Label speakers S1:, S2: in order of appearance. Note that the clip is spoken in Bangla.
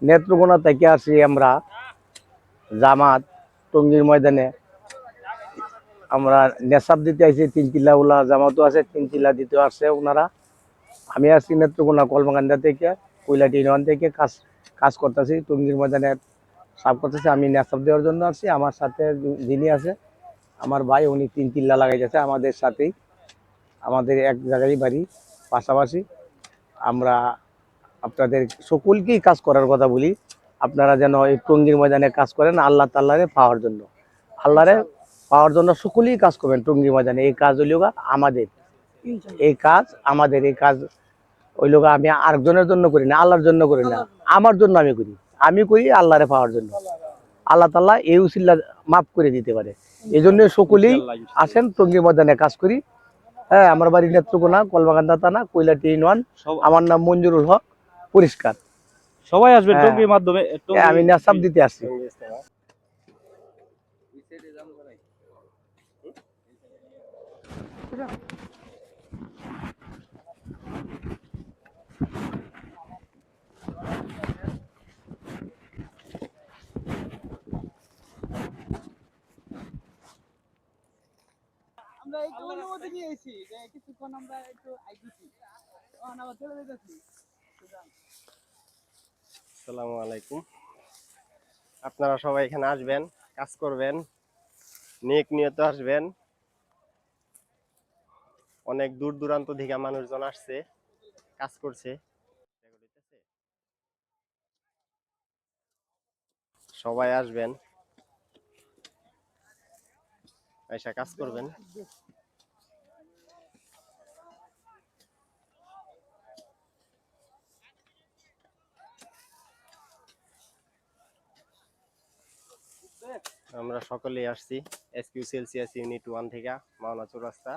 S1: নেত্রকোনা থেকে আসি আমরা জামাত টঙ্গীর ময়দানে। আমরা নেশাব দিতে আসি, 3 চিল্লা ওলা জামাতও আছে, 3 চিল্লা দিতে আসছে ওনারা। আমি আসছি নেত্রকোনা কলমাকান্দা থেকে, কৈলাটি ইউনিয়ন থেকে কাজ কাজ করতেছি টঙ্গীর ময়দানে সাফ করতেছি। আমি নেশাব দেওয়ার জন্য আসছি। আমার সাথে যিনি আছে আমার ভাই, উনি 3 চিল্লা লাগাইতেছে আমাদের সাথেই, আমাদের এক জায়গায় বাড়ি পাশাপাশি। আমরা আপনাদের সকলকেই কাজ করার কথা বলি, আপনারা যেন এই টঙ্গীর ময়দানে কাজ করেন আল্লাহ তাল্লারে পাওয়ার জন্য। আল্লাহরে পাওয়ার জন্য সকলেই কাজ করবেন টঙ্গীর ময়দানে। এই কাজ হইল আমাদের, এই কাজ আমাদের, এই কাজ ওই লোক আমি আরেকজনের জন্য করি না, আল্লাহর জন্য করি না, আমার জন্য আমি করি। আমি করি আল্লাহরে পাওয়ার জন্য। আল্লাহ তাল্লাহ এই উসিল্লা মাফ করে দিতে পারে। এই জন্য সকলেই আসেন টঙ্গীর ময়দানে কাজ করি। হ্যাঁ, আমার বাড়ি নেত্রকোনা কলমাকান্দা থানা কৈলাটি ইউনিয়ন। আমার নাম মঞ্জুরুল হক পরিষ্কার।
S2: সবাই আসবেন
S1: হ্যাঁ,
S2: টঙ্গীর মাধ্যমে
S1: আমি নেশাব দিতে আসছি।
S3: আমরা একটু অনুমতি নিয়েছি যে কিছুক্ষণ আমরা একটু আইতেছি, তখন আবার চলে যেতেছি।
S4: আসসালামু আলাইকুম। আপনারা সবাই এখানে আসবেন, কাজ করবেন, নেক নিয়ত আসবেন। অনেক দূর দূরান্ত থেকে মানুষজন আসছে, কাজ করছে। সবাই আসবেন, এসে কাজ করবেন। আমরা সকলেই আসছি এসকিউ সেলসিয়াস ইউনিট 1 থেকে, মাওনা চৌরাস্তা।